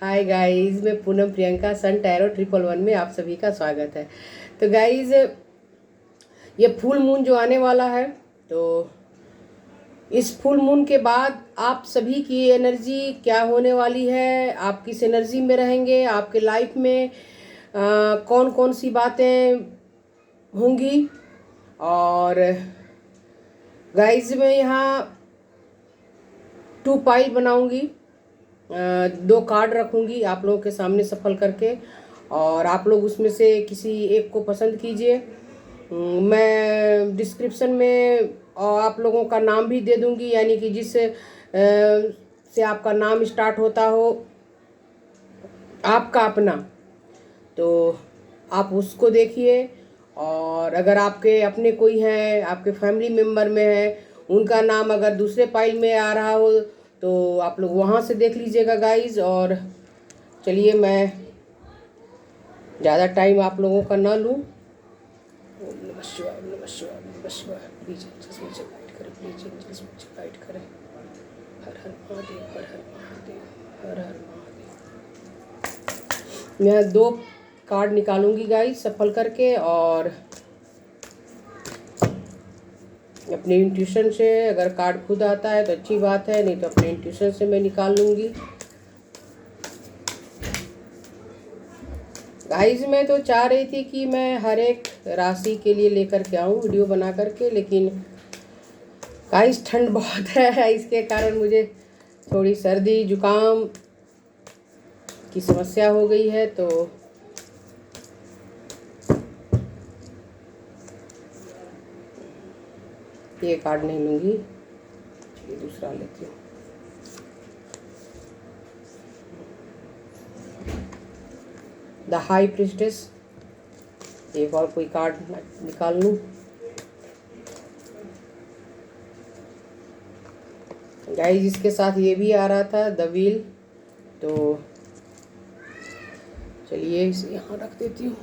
Hi guys, मैं पूनम प्रियंका सन tarot 111 में आप सभी का स्वागत है। तो गाइस, ये फुल मून जो आने वाला है, तो इस फुल मून के बाद आप सभी की एनर्जी क्या होने वाली है, आप किस एनर्जी में रहेंगे, आपके लाइफ में कौन कौन सी बातें होंगी। और गाइस, मैं यहाँ 2 पाइल बनाऊंगी, 2 कार्ड रखूंगी आप लोगों के सामने सफल करके, और आप लोग उसमें से किसी एक को पसंद कीजिए। मैं डिस्क्रिप्शन में आप लोगों का नाम भी दे दूंगी, यानी कि जिस से आपका नाम स्टार्ट होता हो, आपका अपना, तो आप उसको देखिए। और अगर आपके अपने कोई हैं, आपके फैमिली मेम्बर में है, उनका नाम अगर दूसरे पाइल में आ रहा हो तो आप लोग वहाँ से देख लीजिएगा गाइज। और चलिए, मैं ज़्यादा टाइम आप लोगों का ना लूँ। ओम नमः शिवाय, ओम नमः शिवाय, ओम नमः शिवाय। प्लीज एंजल्स मुझे गाइड करें, प्लीज एंजल्स मुझे गाइड करें। हर हर महादेव, हर हर महादेव, हर हर महादेव। मैं 2 कार्ड निकालूंगी गाइज सफल करके, और अपने इंट्यूशन से, अगर कार्ड खुद आता है तो अच्छी बात है, नहीं तो अपने इंट्यूशन से मैं निकाल लूँगी। गाइज, मैं तो चाह रही थी कि मैं हर एक राशि के लिए लेकर के आऊँ वीडियो बना करके, लेकिन गाइज ठंड बहुत है, इसके कारण मुझे थोड़ी सर्दी जुकाम की समस्या हो गई है। तो ये कार्ड नहीं लूँगी, ये दूसरा लेती हूँ। The high priestess. एक और कोई कार्ड निकाल लूँ। गाइज, इसके साथ ये भी आ रहा था, द व्हील। तो चलिए इसे यहाँ रख देती हूँ।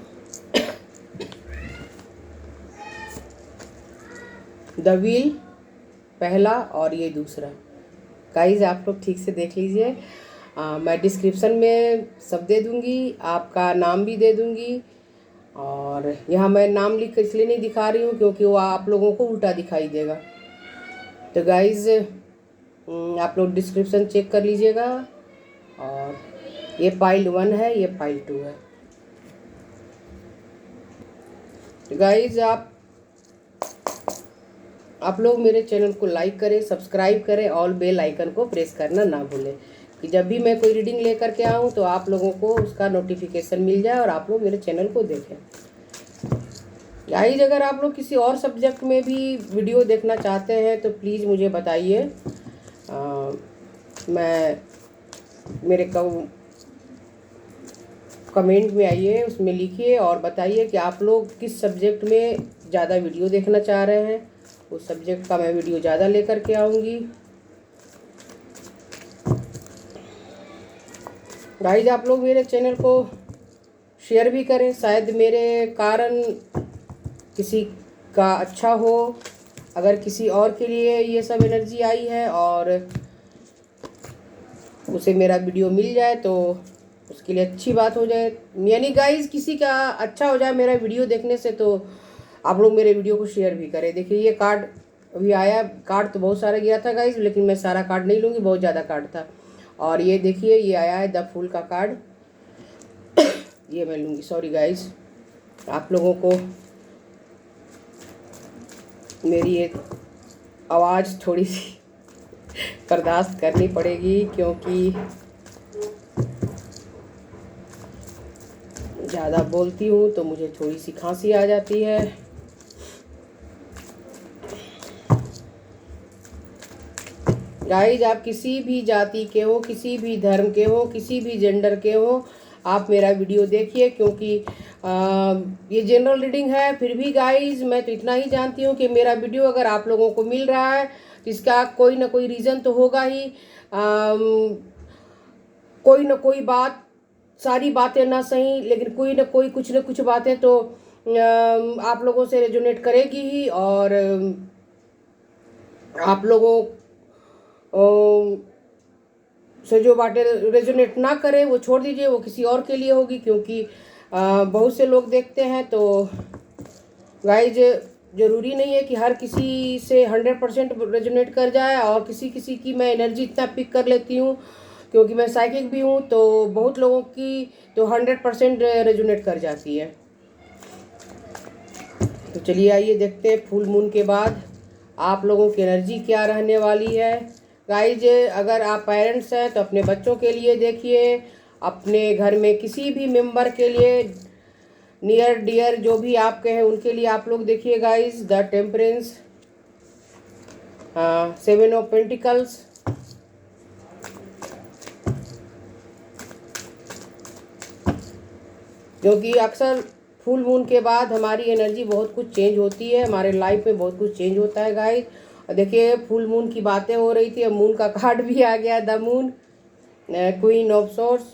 द व्हील पहला और ये दूसरा। गाइज, आप लोग ठीक से देख लीजिए। मैं डिस्क्रिप्शन में सब दे दूँगी, आपका नाम भी दे दूँगी। और यहाँ मैं नाम लिख कर इसलिए नहीं दिखा रही हूँ क्योंकि वो आप लोगों को उल्टा दिखाई देगा। तो गाइज, आप लोग डिस्क्रिप्शन चेक कर लीजिएगा। और ये पाइल 1 है, ये पाइल 2 है। तो गाइज, आप लोग मेरे चैनल को लाइक करें, सब्सक्राइब करें, और बेल आइकन को प्रेस करना ना भूलें कि जब भी मैं कोई रीडिंग लेकर के आऊँ तो आप लोगों को उसका नोटिफिकेशन मिल जाए और आप लोग मेरे चैनल को देखें। गाइज, अगर आप लोग किसी और सब्जेक्ट में भी वीडियो देखना चाहते हैं तो प्लीज़ मुझे बताइए। मैं मेरे कमेंट में आइए, उसमें लिखिए और बताइए कि आप लोग किस सब्जेक्ट में ज़्यादा वीडियो देखना चाह रहे हैं। उस सब्जेक्ट का मैं वीडियो ज़्यादा लेकर के आऊँगी। गाइज, आप लोग मेरे चैनल को शेयर भी करें, शायद मेरे कारण किसी का अच्छा हो। अगर किसी और के लिए ये सब एनर्जी आई है और उसे मेरा वीडियो मिल जाए तो उसके लिए अच्छी बात हो जाए। यानी गाइज, किसी का अच्छा हो जाए मेरा वीडियो देखने से, तो आप लोग मेरे वीडियो को शेयर भी करें। देखिए, ये कार्ड अभी आया। कार्ड तो बहुत सारा गया था गाइज, लेकिन मैं सारा कार्ड नहीं लूँगी, बहुत ज़्यादा कार्ड था। और ये देखिए, ये आया है द फूल का कार्ड, ये मैं लूँगी। सॉरी गाइज, आप लोगों को मेरी ये आवाज़ थोड़ी सी बर्दाश्त करनी पड़ेगी, क्योंकि ज़्यादा बोलती हूँ तो मुझे थोड़ी सी खांसी आ जाती है। गाइज, आप किसी भी जाति के हो, किसी भी धर्म के हो, किसी भी जेंडर के हो, आप मेरा वीडियो देखिए, क्योंकि ये जनरल रीडिंग है। फिर भी गाइज, मैं तो इतना ही जानती हूँ कि मेरा वीडियो अगर आप लोगों को मिल रहा है तो इसका कोई ना कोई रीज़न तो होगा ही। कोई ना कोई बात, सारी बातें ना सही, लेकिन कोई ना कोई कुछ ना कुछ बातें तो आप लोगों से रेजोनेट करेगी ही। और आप लोगों से जो बातें रेजोनेट ना करे वो छोड़ दीजिए, वो किसी और के लिए होगी, क्योंकि बहुत से लोग देखते हैं। तो गाइज ज़रूरी नहीं है कि हर किसी से 100% रेजोनेट कर जाए, और किसी किसी की मैं एनर्जी इतना पिक कर लेती हूँ क्योंकि मैं साइकिक भी हूँ, तो बहुत लोगों की तो 100% रेजोनेट कर जाती है। तो चलिए आइए देखते हैं फुल मून के बाद आप लोगों की एनर्जी क्या रहने वाली है। गाइज अगर आप पेरेंट्स हैं तो अपने बच्चों के लिए देखिए, अपने घर में किसी भी मेंबर के लिए, नियर डियर जो भी आपके हैं उनके लिए आप लोग देखिए guys. The temperance, 7 of pentacles, क्योंकि अक्सर फुल मून के बाद हमारी एनर्जी बहुत कुछ चेंज होती है, हमारे लाइफ में बहुत कुछ चेंज होता है गाइज। और देखिए फुल मून की बातें हो रही थी, अब मून का कार्ड भी आ गया, the moon, queen of swords.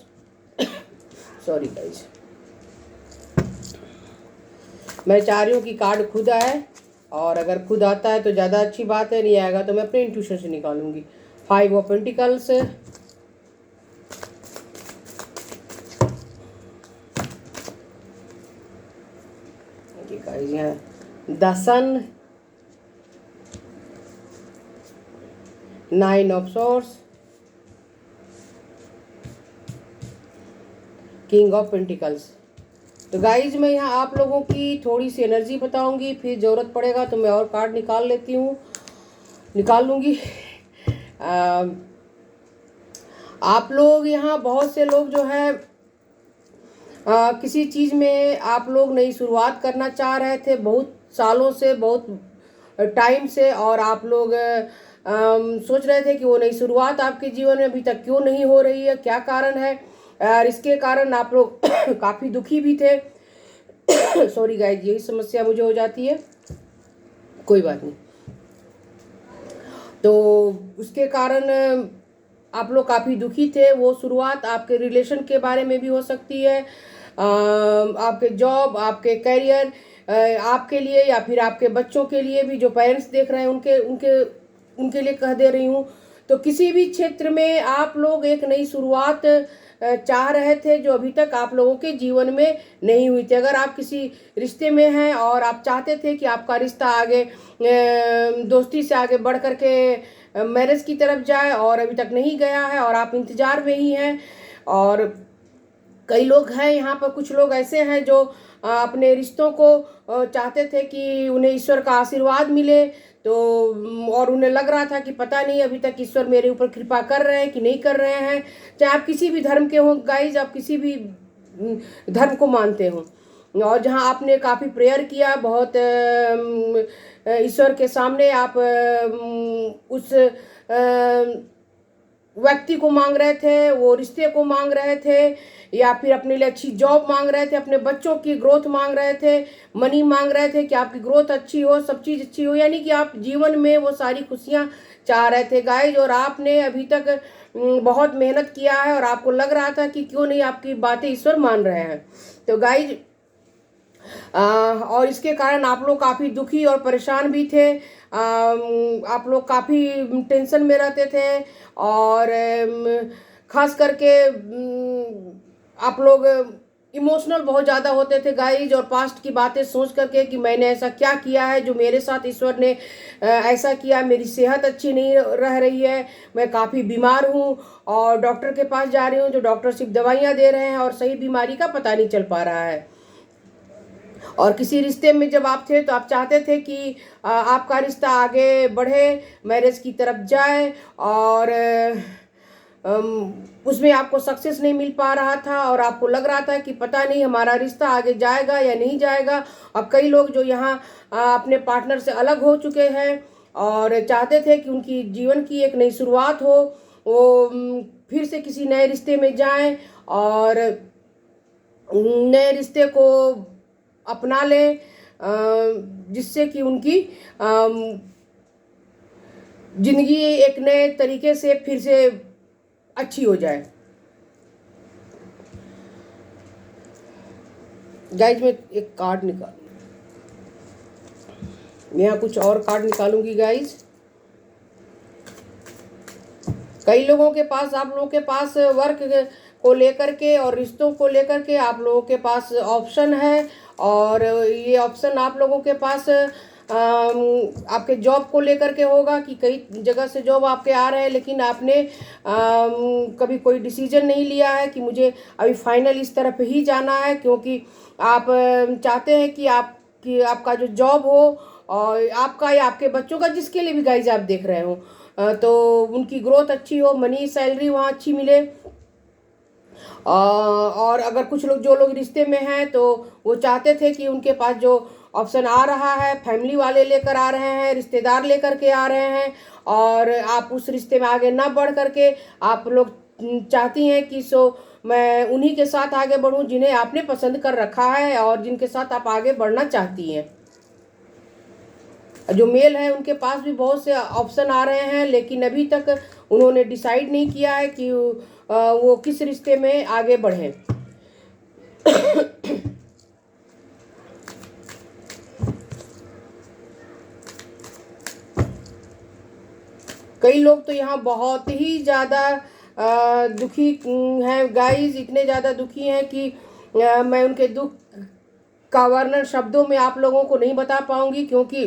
Sorry guys, मैं चाह रही हूँ कि कार्ड खुद आए, और अगर खुद आता है तो ज़्यादा अच्छी बात है, नहीं आएगा तो मैं अपने इंट्यूशन से निकालूंगी। 5 of pentacles, the sun, 9 of swords, king of pentacles. तो गाइज मैं यहाँ आप लोगों की थोड़ी सी एनर्जी बताऊंगी, फिर ज़रूरत पड़ेगा तो मैं और कार्ड निकाल लूँगी। आप लोग यहाँ बहुत से लोग जो है किसी चीज़ में आप लोग नई शुरुआत करना चाह रहे थे बहुत सालों से, बहुत टाइम से, और आप लोग सोच रहे थे कि वो नई शुरुआत आपके जीवन में अभी तक क्यों नहीं हो रही है, क्या कारण है, और इसके कारण आप लोग काफ़ी दुखी भी थे। सॉरी गाइज, यही समस्या मुझे हो जाती है, कोई बात नहीं। तो उसके कारण आप लोग काफ़ी दुखी थे। वो शुरुआत आपके रिलेशन के बारे में भी हो सकती है, आपके जॉब, आपके करियर, आपके लिए या फिर आपके बच्चों के लिए भी, जो पेरेंट्स देख रहे हैं उनके उनके उनके लिए कह दे रही हूँ। तो किसी भी क्षेत्र में आप लोग एक नई शुरुआत चाह रहे थे जो अभी तक आप लोगों के जीवन में नहीं हुई थी। अगर आप किसी रिश्ते में हैं और आप चाहते थे कि आपका रिश्ता आगे दोस्ती से आगे बढ़ करके मैरिज की तरफ जाए, और अभी तक नहीं गया है और आप इंतजार में ही हैं, और कई लोग हैं यहाँ पर, कुछ लोग ऐसे हैं जो अपने रिश्तों को चाहते थे कि उन्हें ईश्वर का आशीर्वाद मिले, तो और उन्हें लग रहा था कि पता नहीं अभी तक ईश्वर मेरे ऊपर कृपा कर रहे हैं कि नहीं कर रहे हैं। चाहे आप किसी भी धर्म के हों गाइज, आप किसी भी धर्म को मानते हो, और जहाँ आपने काफ़ी प्रेयर किया, बहुत ईश्वर के सामने आप उस व्यक्ति को मांग रहे थे, वो रिश्ते को मांग रहे थे, या फिर अपने लिए अच्छी जॉब मांग रहे थे, अपने बच्चों की ग्रोथ मांग रहे थे, मनी मांग रहे थे कि आपकी ग्रोथ अच्छी हो, सब चीज़ अच्छी हो, यानी कि आप जीवन में वो सारी खुशियाँ चाह रहे थे गाइज। और आपने अभी तक बहुत मेहनत किया है, और आपको लग रहा था कि क्यों नहीं आपकी बातें ईश्वर मान रहे हैं। तो गाइज और इसके कारण आप लोग काफ़ी दुखी और परेशान भी थे, आप लोग काफ़ी टेंशन में रहते थे, और खास करके आप लोग इमोशनल बहुत ज़्यादा होते थे गाइज, और पास्ट की बातें सोच करके कि मैंने ऐसा क्या किया है जो मेरे साथ ईश्वर ने ऐसा किया, मेरी सेहत अच्छी नहीं रह रही है, मैं काफ़ी बीमार हूँ और डॉक्टर के पास जा रही हूँ, जो डॉक्टर सिर्फ दवाइयाँ दे रहे हैं और सही बीमारी का पता नहीं चल पा रहा है। और किसी रिश्ते में जब आप थे तो आप चाहते थे कि आपका रिश्ता आगे बढ़े, मैरिज की तरफ जाए, और उसमें आपको सक्सेस नहीं मिल पा रहा था, और आपको लग रहा था कि पता नहीं हमारा रिश्ता आगे जाएगा या नहीं जाएगा। अब कई लोग जो यहाँ अपने पार्टनर से अलग हो चुके हैं और चाहते थे कि उनकी जीवन की एक नई शुरुआत हो, वो फिर से किसी नए रिश्ते में जाएं और नए रिश्ते को अपना लें, जिससे कि उनकी जिंदगी एक नए तरीके से फिर से अच्छी हो जाए। गाइज मैं एक कार्ड मैं यहाँ कुछ और कार्ड निकालूंगी गाइज। कई लोगों के पास, आप लोगों के पास वर्क को लेकर के और रिश्तों को लेकर के आप लोगों के पास ऑप्शन है, और ये ऑप्शन आप लोगों के पास आपके जॉब को लेकर के होगा कि कई जगह से जॉब आपके आ रहे हैं, लेकिन आपने कभी कोई डिसीजन नहीं लिया है कि मुझे अभी फाइनल इस तरफ ही जाना है, क्योंकि आप चाहते हैं कि आपका जो जॉब हो और आपका या आपके बच्चों का, जिसके लिए भी गाइज आप देख रहे हो, तो उनकी ग्रोथ अच्छी हो, मनी सैलरी वहाँ अच्छी मिले। और अगर कुछ लोग, जो लोग रिश्ते में हैं, तो वो चाहते थे कि उनके पास जो ऑप्शन आ रहा है, फैमिली वाले लेकर आ रहे हैं, रिश्तेदार लेकर के आ रहे हैं, और आप उस रिश्ते में आगे ना बढ़ करके आप लोग चाहती हैं कि मैं उन्हीं के साथ आगे बढ़ूं जिन्हें आपने पसंद कर रखा है और जिनके साथ आप आगे बढ़ना चाहती हैं। जो मेल है उनके पास भी बहुत से ऑप्शन आ रहे हैं, लेकिन अभी तक उन्होंने डिसाइड नहीं किया है कि वो किस रिश्ते में आगे बढ़ें। कई लोग तो यहाँ बहुत ही ज़्यादा दुखी हैं गाइस, इतने ज़्यादा दुखी हैं कि मैं उनके दुख का वर्णन शब्दों में आप लोगों को नहीं बता पाऊंगी, क्योंकि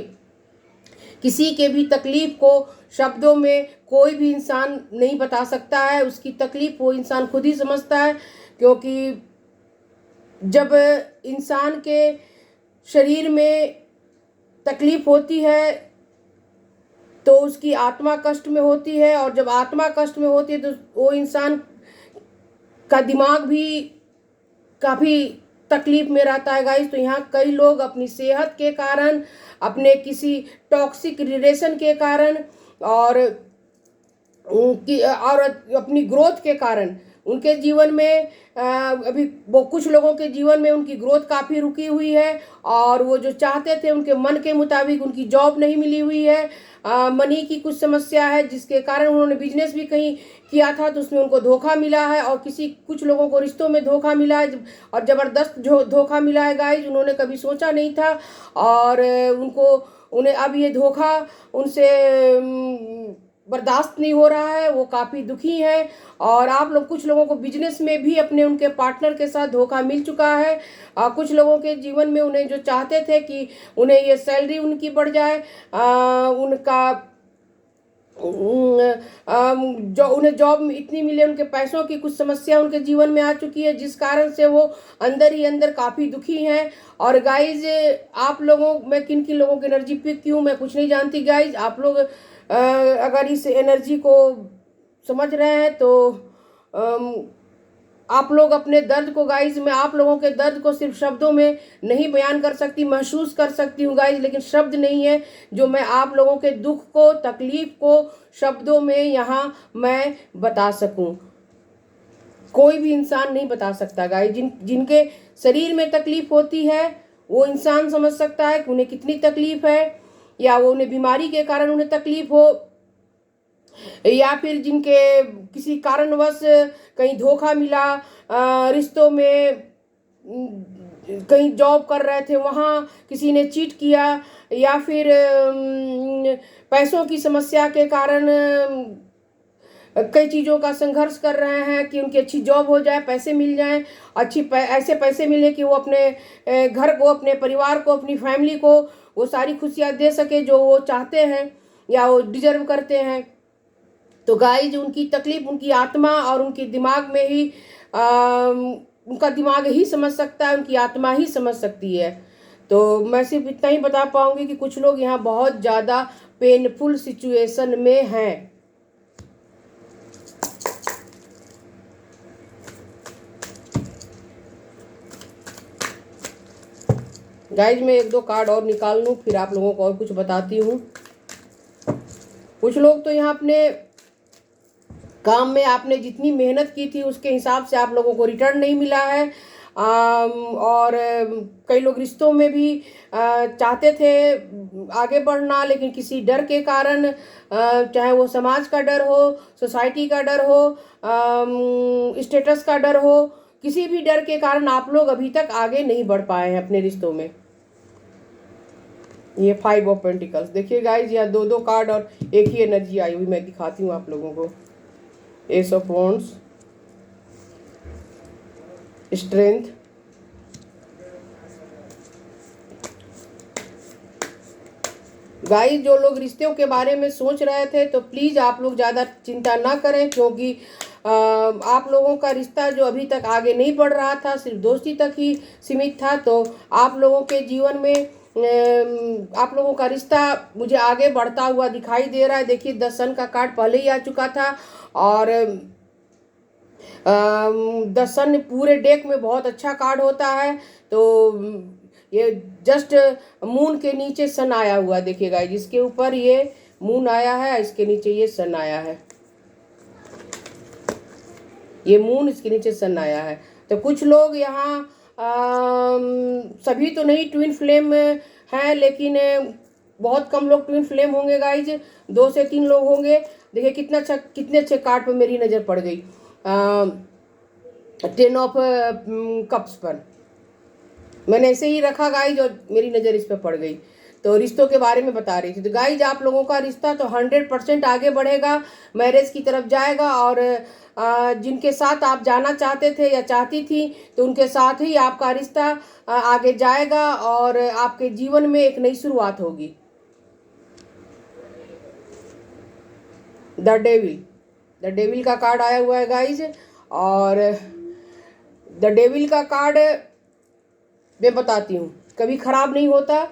किसी के भी तकलीफ को शब्दों में कोई भी इंसान नहीं बता सकता है। उसकी तकलीफ वो इंसान खुद ही समझता है, क्योंकि जब इंसान के शरीर में तकलीफ होती है तो उसकी आत्मा कष्ट में होती है, और जब आत्मा कष्ट में होती है तो वो इंसान का दिमाग भी काफ़ी तकलीफ में रहता है गाइस। तो यहाँ कई लोग अपनी सेहत के कारण, अपने किसी टॉक्सिक रिलेशन के कारण और अपनी ग्रोथ के कारण उनके जीवन में अभी वो कुछ लोगों के जीवन में उनकी ग्रोथ काफ़ी रुकी हुई है, और वो जो चाहते थे उनके मन के मुताबिक उनकी जॉब नहीं मिली हुई है। मनी की कुछ समस्या है, जिसके कारण उन्होंने बिजनेस भी कहीं किया था तो उसमें उनको धोखा मिला है, और कुछ लोगों को रिश्तों में धोखा मिला है, और ज़बरदस्त धोखा मिला है गाइज। उन्होंने कभी सोचा नहीं था, और उन्हें अब ये धोखा उनसे बर्दाश्त नहीं हो रहा है, वो काफ़ी दुखी है। और आप लोग, कुछ लोगों को बिजनेस में भी उनके पार्टनर के साथ धोखा मिल चुका है। कुछ लोगों के जीवन में उन्हें जो चाहते थे कि उन्हें ये सैलरी उनकी बढ़ जाए, उनका जो उन्हें जॉब इतनी मिले, उनके पैसों की कुछ समस्या उनके जीवन में आ चुकी है, जिस कारण से वो अंदर ही अंदर काफ़ी दुखी हैं। और गाइज, आप लोगों, मैं किन किन लोगों की एनर्जी पे क्यों, मैं कुछ नहीं जानती गाइज। आप लोग अगर इस एनर्जी को समझ रहे हैं तो आप लोग अपने दर्द को, गाइज मैं आप लोगों के दर्द को सिर्फ शब्दों में नहीं बयान कर सकती, महसूस कर सकती हूँ गाइज, लेकिन शब्द नहीं है जो मैं आप लोगों के दुख को, तकलीफ को शब्दों में यहाँ मैं बता सकूँ। कोई भी इंसान नहीं बता सकता गाइज। जिनके शरीर में तकलीफ होती है वो इंसान समझ सकता है कि उन्हें कितनी तकलीफ है, या वो उन्हें बीमारी के कारण उन्हें तकलीफ हो, या फिर जिनके किसी कारणवश कहीं धोखा मिला, रिश्तों में कहीं जॉब कर रहे थे वहाँ किसी ने चीट किया, या फिर पैसों की समस्या के कारण कई चीज़ों का संघर्ष कर रहे हैं कि उनकी अच्छी जॉब हो जाए, पैसे मिल जाएं, ऐसे पैसे मिले कि वो अपने घर को, अपने परिवार को, अपनी फैमिली को वो सारी खुशियाँ दे सके जो वो चाहते हैं या वो डिजर्व करते हैं। तो गाइज, उनकी तकलीफ उनकी आत्मा और उनके दिमाग में ही उनका दिमाग ही समझ सकता है, उनकी आत्मा ही समझ सकती है। तो मैं सिर्फ इतना ही बता पाऊंगी कि कुछ लोग यहाँ बहुत ज़्यादा पेनफुल सिचुएशन में हैं। गाइज, मैं एक दो कार्ड और निकाल लूँ, फिर आप लोगों को और कुछ बताती हूँ। कुछ लोग तो यहाँ अपने काम में आपने जितनी मेहनत की थी उसके हिसाब से आप लोगों को रिटर्न नहीं मिला है, और कई लोग रिश्तों में भी चाहते थे आगे बढ़ना, लेकिन किसी डर के कारण, चाहे वो समाज का डर हो, सोसाइटी का डर हो, स्टेटस का डर हो, किसी भी डर के कारण आप लोग अभी तक आगे नहीं बढ़ पाए हैं अपने रिश्तों में। ये 5 ऑफ पेंटिकल्स देखिए गाइज, यहाँ 2 कार्ड और एक ही एनर्जी आई हुई, मैं दिखाती हूँ आप लोगों को। S of wands, strength, guys जो लोग रिश्तों के बारे में सोच रहे थे तो प्लीज़ आप लोग ज़्यादा चिंता ना करें, क्योंकि आप लोगों का रिश्ता जो अभी तक आगे नहीं बढ़ रहा था, सिर्फ दोस्ती तक ही सीमित था, तो आप लोगों के जीवन में आप लोगों का रिश्ता मुझे आगे बढ़ता हुआ दिखाई दे रहा है। देखिए 10 सन का कार्ड पहले ही आ चुका था, और 10 सन पूरे डेक में बहुत अच्छा कार्ड होता है। तो ये जस्ट मून के नीचे सन आया हुआ, देखिएगा जिसके ऊपर ये मून आया है, इसके नीचे ये सन आया है, ये मून, इसके नीचे सन आया है। तो कुछ लोग यहाँ सभी तो नहीं ट्विन फ्लेम हैं, लेकिन बहुत कम लोग ट्विन फ्लेम होंगे गाइज, 2 से 3 लोग होंगे। देखिए कितना अच्छा, कितने अच्छे कार्ड पर मेरी नज़र पड़ गई 10 ऑफ कप्स पर। मैंने ऐसे ही रखा गाइज और मेरी नज़र इस पर पड़ गई, तो रिश्तों के बारे में बता रही थी। तो गाइज आप लोगों का रिश्ता तो 100% आगे बढ़ेगा, मैरिज की तरफ जाएगा, और जिनके साथ आप जाना चाहते थे या चाहती थी तो उनके साथ ही आपका रिश्ता आगे जाएगा, और आपके जीवन में एक नई शुरुआत होगी। द डेविल का कार्ड आया हुआ है गाइज, और द डेविल का कार्ड मैं बताती हूँ कभी खराब नहीं होता।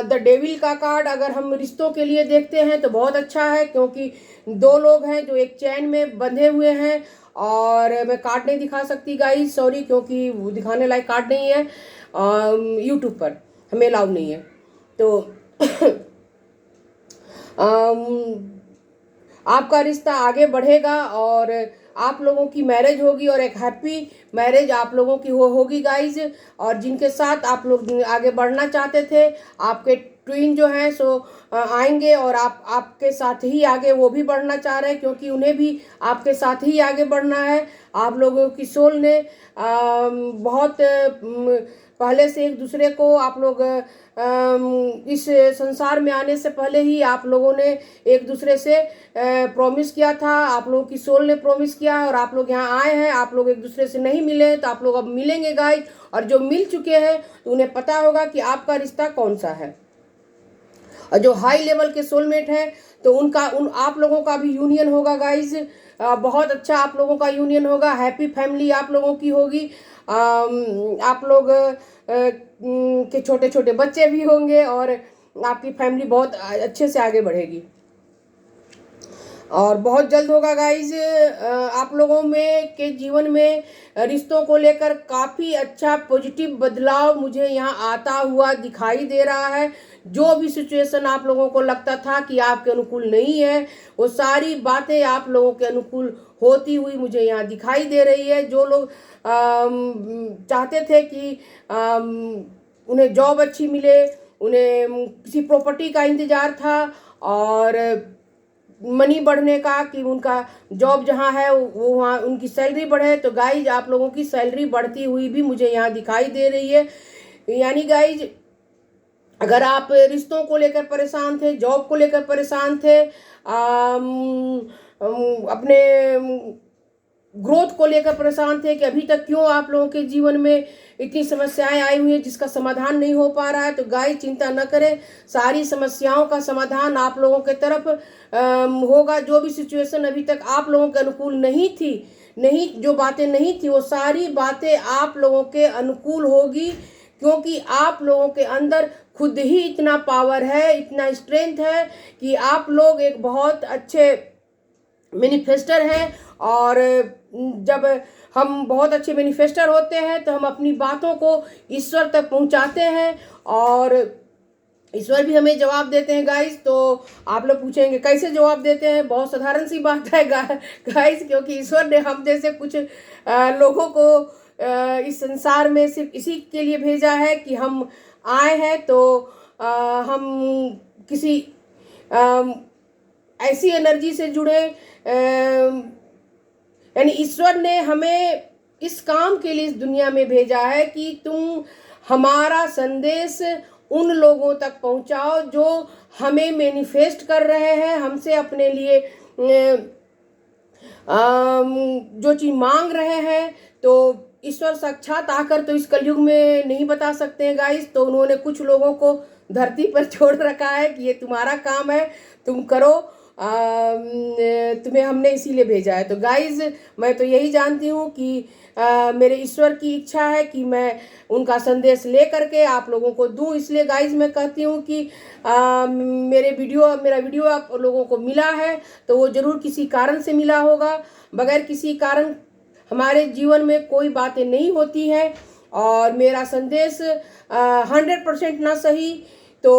द डेविल का कार्ड अगर हम रिश्तों के लिए देखते हैं तो बहुत अच्छा है, क्योंकि 2 लोग हैं जो एक चैन में बंधे हुए हैं, और मैं कार्ड नहीं दिखा सकती गाइस, सॉरी, क्योंकि वो दिखाने लायक कार्ड नहीं है, यूट्यूब पर हमें अलाउ नहीं है। तो आपका रिश्ता आगे बढ़ेगा, और आप लोगों की मैरिज होगी, और एक हैप्पी मैरिज आप लोगों की होगी गाइज। और जिनके साथ आप लोग आगे बढ़ना चाहते थे, आपके ट्विन जो हैं सो आएंगे, और आपके साथ ही आगे वो भी बढ़ना चाह रहे हैं, क्योंकि उन्हें भी आपके साथ ही आगे बढ़ना है। आप लोगों की सोल ने बहुत पहले से एक दूसरे को, आप लोग इस संसार में आने से पहले ही आप लोगों ने एक दूसरे से प्रॉमिस किया था, आप लोगों की सोल ने प्रॉमिस किया है, और आप लोग यहाँ आए हैं। आप लोग एक दूसरे से नहीं मिले तो आप लोग अब मिलेंगे गाइस, और जो मिल चुके हैं तो उन्हें पता होगा कि आपका रिश्ता कौन सा है। और जो हाई लेवल के सोलमेट हैं तो आप लोगों का भी यूनियन होगा गाइज, बहुत अच्छा आप लोगों का यूनियन होगा, हैप्पी फैमिली आप लोगों की होगी। आप लोग के छोटे छोटे बच्चे भी होंगे, और आपकी फैमिली बहुत अच्छे से आगे बढ़ेगी, और बहुत जल्द होगा गाइज। आप लोगों में के जीवन में रिश्तों को लेकर काफ़ी अच्छा पॉजिटिव बदलाव मुझे यहाँ आता हुआ दिखाई दे रहा है। जो भी सिचुएशन आप लोगों को लगता था कि आपके अनुकूल नहीं है, वो सारी बातें आप लोगों के अनुकूल होती हुई मुझे यहाँ दिखाई दे रही है। जो लोग चाहते थे कि उन्हें जॉब अच्छी मिले, उन्हें किसी प्रॉपर्टी का इंतज़ार था, और मनी बढ़ने का, कि उनका जॉब जहाँ है वो वहाँ उनकी सैलरी बढ़े, तो गाइज आप लोगों की सैलरी बढ़ती हुई भी मुझे यहाँ दिखाई दे रही है। यानी गाइज अगर आप रिश्तों को लेकर परेशान थे, जॉब को लेकर परेशान थे, अपने ग्रोथ को लेकर परेशान थे कि अभी तक क्यों आप लोगों के जीवन में इतनी समस्याएं आई हुई हैं जिसका समाधान नहीं हो पा रहा है, तो गाइस चिंता न करें, सारी समस्याओं का समाधान आप लोगों के तरफ होगा। जो भी सिचुएशन अभी तक आप लोगों के अनुकूल नहीं थी, जो बातें नहीं थी, वो सारी बातें आप लोगों के अनुकूल होगी, क्योंकि आप लोगों के अंदर खुद ही इतना पावर है, इतना स्ट्रेंथ है कि आप लोग एक बहुत अच्छे मैनिफेस्टर हैं। और जब हम बहुत अच्छे मैनिफेस्टर होते हैं तो हम अपनी बातों को ईश्वर तक पहुंचाते हैं, और ईश्वर भी हमें जवाब देते हैं गाइस। तो आप लोग पूछेंगे कैसे जवाब देते हैं, बहुत साधारण सी बात है गाइस, क्योंकि ईश्वर ने हम जैसे कुछ लोगों को इस संसार में सिर्फ इसी के लिए भेजा है कि हम आए हैं, तो हम किसी ऐसी एनर्जी से जुड़े, यानी ईश्वर ने हमें इस काम के लिए इस दुनिया में भेजा है कि तुम हमारा संदेश उन लोगों तक पहुंचाओ जो हमें मैनिफेस्ट कर रहे हैं, हमसे अपने लिए जो चीज़ मांग रहे हैं तो ईश्वर साक्षात आकर तो इस कलयुग में नहीं बता सकते हैं गाइस। तो उन्होंने कुछ लोगों को धरती पर छोड़ रखा है कि ये तुम्हारा काम है, तुम करो, तुम्हें हमने इसीलिए भेजा है। तो गाइस मैं तो यही जानती हूँ कि मेरे ईश्वर की इच्छा है कि मैं उनका संदेश ले करके आप लोगों को दूं। इसलिए गाइस मैं कहती हूँ कि मेरा वीडियो आप लोगों को मिला है तो वो ज़रूर किसी कारण से मिला होगा। बगैर किसी कारण हमारे जीवन में कोई बातें नहीं होती हैं। और मेरा संदेश 100% ना सही तो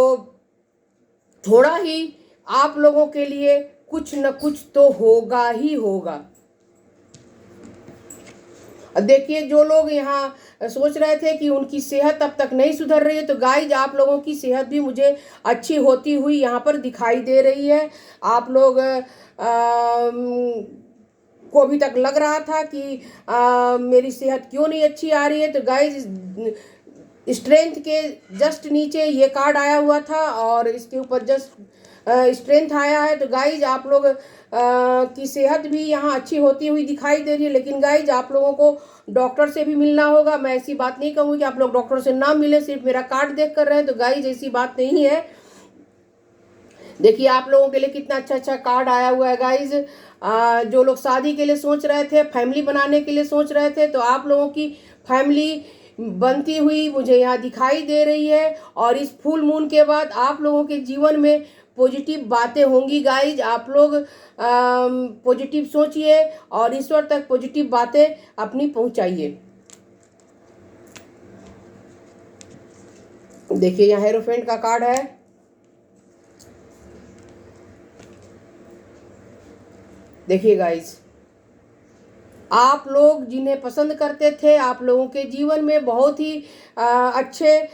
थोड़ा ही आप लोगों के लिए कुछ न कुछ तो होगा ही होगा। देखिए, जो लोग यहाँ सोच रहे थे कि उनकी सेहत अब तक नहीं सुधर रही है, तो गाइज आप लोगों की सेहत भी मुझे अच्छी होती हुई यहाँ पर दिखाई दे रही है। आप लोग को अभी तक लग रहा था कि मेरी सेहत क्यों नहीं अच्छी आ रही है, तो गाइज स्ट्रेंथ के जस्ट नीचे ये कार्ड आया हुआ था और इसके ऊपर जस्ट स्ट्रेंथ आया है। तो गाइज आप लोग की सेहत भी यहाँ अच्छी होती हुई दिखाई दे रही है। लेकिन गाइज आप लोगों को डॉक्टर से भी मिलना होगा। मैं ऐसी बात नहीं कहूँगी कि आप लोग डॉक्टर से ना मिले, सिर्फ मेरा कार्ड देख कर रहे हैं, तो गाइज ऐसी बात नहीं है। देखिए आप लोगों के लिए कितना अच्छा अच्छा कार्ड आया हुआ है गाइज। जो लोग शादी के लिए सोच रहे थे, फैमिली बनाने के लिए सोच रहे थे, तो आप लोगों की फैमिली बनती हुई मुझे यहाँ दिखाई दे रही है। और इस फुल मून के बाद आप लोगों के जीवन में पॉजिटिव बातें होंगी गाइज। आप लोग पॉजिटिव सोचिए और ईश्वर तक पॉजिटिव बातें अपनी पहुँचाइए। देखिए यहाँ हेरोफेंट का कार्ड है। देखिए गाइज, आप लोग जिन्हें पसंद करते थे, आप लोगों के जीवन में बहुत ही अच्छे